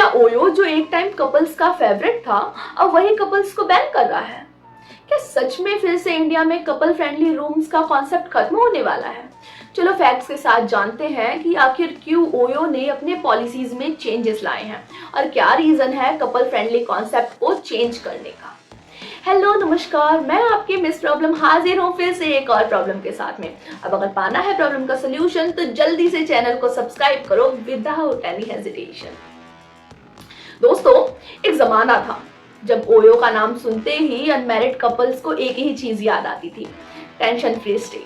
क्या ओयो जो एक टाइम कपल्स का फेवरेट था अब वही कपल्स को बैन कर रहा है? क्या सच में फिर से इंडिया में कपल फ्रेंडली रूम्स का कॉन्सेप्ट खत्म होने वाला है? चलो फैक्ट्स के साथ जानते हैं कि आखिर क्यों ओयो ने अपने पॉलिसीज में चेंजेस लाए हैं और क्या रीजन है कपल फ्रेंडली कॉन्सेप्ट को चेंज करने का। हेलो नमस्कार, मैं आपकी मिस प्रॉब्लम हाजिर हूँ फिर से एक और प्रॉब्लम के साथ में। अब अगर पाना है प्रॉब्लम का सोल्यूशन तो जल्दी से चैनल को सब्सक्राइब करो विदाउट एनी हेजिटेशन। दोस्तों, एक जमाना था जब ओयो का नाम सुनते ही अनमैरिड कपल्स को एक ही चीज याद आती थी, टेंशन फ्री स्टे।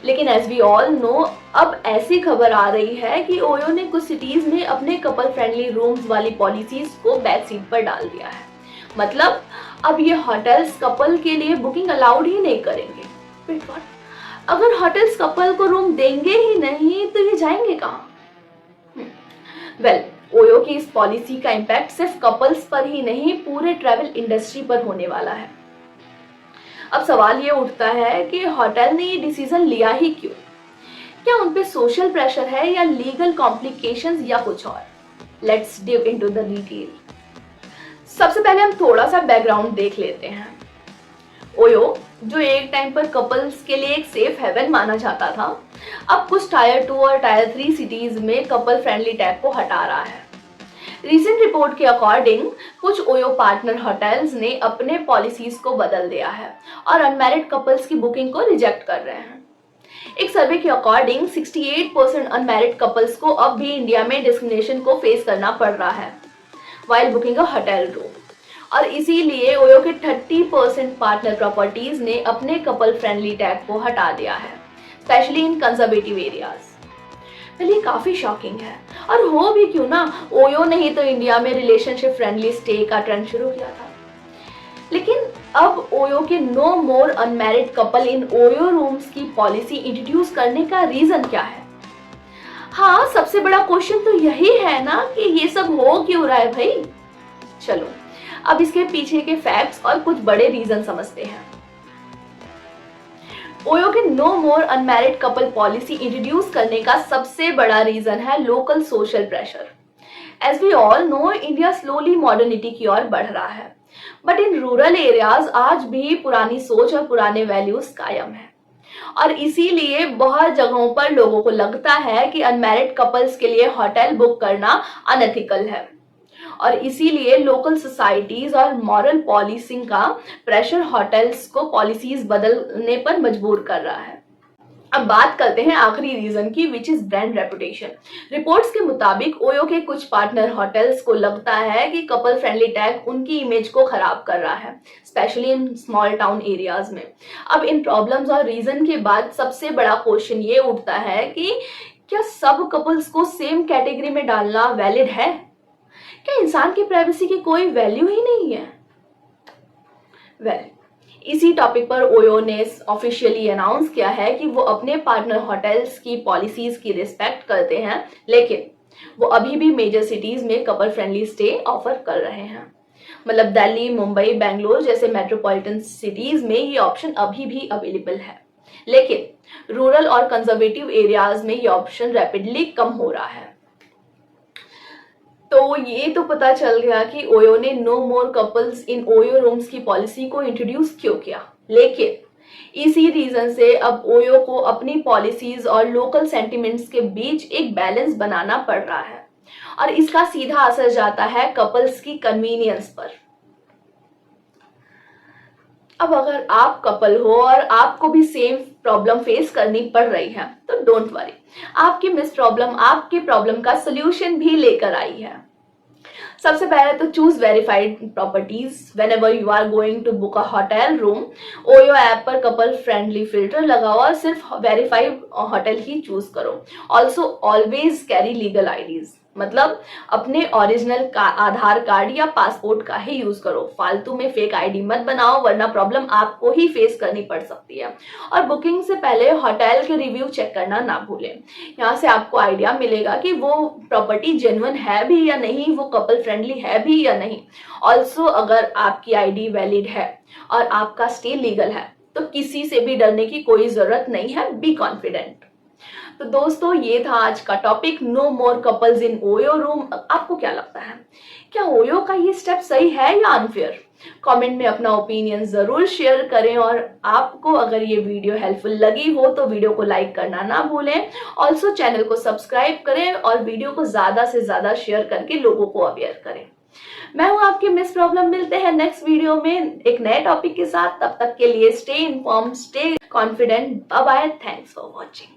लेकिन एज वी ऑल नो, अब ऐसी खबर आ रही है कि ओयो ने कुछ सिटीज में अपने कपल फ्रेंडली रूम्स वाली पॉलिसीज को बैक सीट पर डाल दिया है। मतलब अब ये होटल्स कपल के लिए बुकिंग अलाउड ही नहीं करेंगे। Wait, what? अगर होटल्स कपल को रूम देंगे ही नहीं तो ये जाएंगे कहाँ? वेल, ओयो की इस पॉलिसी का इम्पैक्ट सिर्फ कपल्स पर ही नहीं पूरे ट्रैवल इंडस्ट्री पर होने वाला है। अब सवाल ये उठता है कि होटल ने ये डिसीजन लिया ही क्यों? क्या उन पे सोशल प्रेशर है या लीगल कॉम्प्लिकेशंस या कुछ और? Let's div into the detail. सबसे पहले हम थोड़ा सा बैकग्राउंड देख लेते हैं। ओयो जो एक टाइम पर कपल्स के लिए एक सेफ हेवन माना जाता था, अब कुछ टायर 2 और टायर 3 सिटीज में कपल फ्रेंडली टैग को हटा रहा है। रीसेंट रिपोर्ट के अकॉर्डिंग कुछ ओयो पार्टनर होटल्स ने अपने पॉलिसीज को बदल दिया है और अनमैरिड कपल्स की बुकिंग को रिजेक्ट कर रहे हैं। एक सर्वे के अकॉर्डिंग 68% अनमैरिड कपल्स को अब भी इंडिया में डिस्क्रिमिनेशन को फेस करना पड़ रहा है व्हाइल बुकिंग अ होटल रूम, और इसीलिए ओयो के 30% पार्टनर प्रॉपर्टीज ने अपने कपल फ्रेंडली टैग को हटा दिया है, स्पेशली इन कंजर्वेटिव एरियाज। ये काफी शॉकिंग है, और हो भी क्यों ना, ओयो ने ही तो इंडिया में रिलेशनशिप फ्रेंडली स्टे का ट्रेंड शुरू किया था। लेकिन अब ओयो के no more unmarried couple in OYO rooms की पॉलिसी इंट्रोड्यूस करने का रीजन क्या है? हाँ, सबसे बड़ा क्वेश्चन तो यही है ना कि ये सब हो क्यों रहा है भाई। चलो अब इसके पीछे के फैक्ट्स और कुछ बड़े रीजन समझते हैं। ओयो के no more unmarried couple policy introduce करने का सबसे बड़ा रीजन है local social pressure. As we all know, India slowly modernity की ओर बढ़ रहा है, बट इन रूरल एरियाज आज भी पुरानी सोच और पुराने वैल्यूज कायम है, और इसीलिए बहुत जगहों पर लोगों को लगता है कि अनमैरिड कपल्स के लिए होटल बुक करना अनएथिकल है, और इसीलिए लोकल सोसाइटीज और मॉरल पॉलिसिंग का प्रेशर होटल्स को पॉलिसीज बदलने पर मजबूर कर रहा है। अब बात करते हैं आखिरी रीजन की, which is brand reputation. Reports के मुताबिक ओयो के कुछ पार्टनर होटल्स को लगता है कि कपल फ्रेंडली टैग उनकी इमेज को खराब कर रहा है, specially in small town areas में। अब इन प्रॉब्लम्स और रीजन के बाद सबसे बड़ा क्वेश्चन ये उठता है कि क्या सब कपल्स को सेम कैटेगरी में डालना वैलिड है? क्या इंसान की प्राइवेसी की कोई वैल्यू ही नहीं है? इसी टॉपिक पर ओयो ने ऑफिशियली अनाउंस किया है कि वो अपने पार्टनर होटल्स की पॉलिसीज की रिस्पेक्ट करते हैं, लेकिन वो अभी भी मेजर सिटीज में कपल फ्रेंडली स्टे ऑफर कर रहे हैं। मतलब दिल्ली, मुंबई, बेंगलोर जैसे मेट्रोपॉलिटन सिटीज में ये ऑप्शन अभी भी अवेलेबल है, लेकिन रूरल और कंजर्वेटिव एरियाज में ये ऑप्शन रैपिडली कम हो रहा है। तो ये तो पता चल गया कि ओयो ने no more couples in OYO rooms की पॉलिसी को इंट्रोड्यूस क्यों किया, लेकिन इसी रीजन से अब ओयो को अपनी पॉलिसीज और लोकल सेंटिमेंट्स के बीच एक बैलेंस बनाना पड़ रहा है, और इसका सीधा असर जाता है कपल्स की कन्वीनियंस पर। अब अगर आप कपल हो और आपको भी सेम प्रॉब्लम फेस करनी पड़ रही है तो डोंट वरी, आपकी मिस प्रॉब्लम आपके प्रॉब्लम का सोल्यूशन भी लेकर आई है। सबसे पहले तो choose verified properties whenever you are going to book a hotel room. OYO app पर कपल फ्रेंडली फिल्टर लगाओ और सिर्फ वेरीफाइड होटल ही चूज करो। Also always carry legal IDs, मतलब अपने ओरिजिनल का आधार कार्ड या पासपोर्ट का ही यूज करो। फालतू में फेक आईडी मत बनाओ, वरना प्रॉब्लम आपको ही फेस करनी पड़ सकती है। और बुकिंग से पहले होटल के रिव्यू चेक करना ना भूलें। यहाँ से आपको आइडिया मिलेगा कि वो प्रॉपर्टी जेन्युइन है भी या नहीं, वो कपल फ्रेंडली है भी या नहीं। ऑल्सो अगर आपकी आईडी वैलिड है और आपका स्टे लीगल है तो किसी से भी डरने की कोई जरूरत नहीं है। Be confident. तो दोस्तों ये था आज का topic, no more couples in OYO room. आपको क्या लगता है, क्या ओयो का ये स्टेप सही है या अनफेयर? कमेंट में अपना ओपिनियन जरूर शेयर करें, और आपको अगर ये वीडियो हेल्पफुल लगी हो तो वीडियो को लाइक करना ना भूलें। ऑल्सो चैनल को सब्सक्राइब करें और वीडियो को ज्यादा से ज्यादा शेयर करके लोगों को अवेयर करें। मैं हूं आपकी मिस प्रॉब्लम, मिलते हैं नेक्स्ट वीडियो में एक नए टॉपिक के साथ। तब तक के लिए stay inform, stay confident, bye bye, thanks for watching.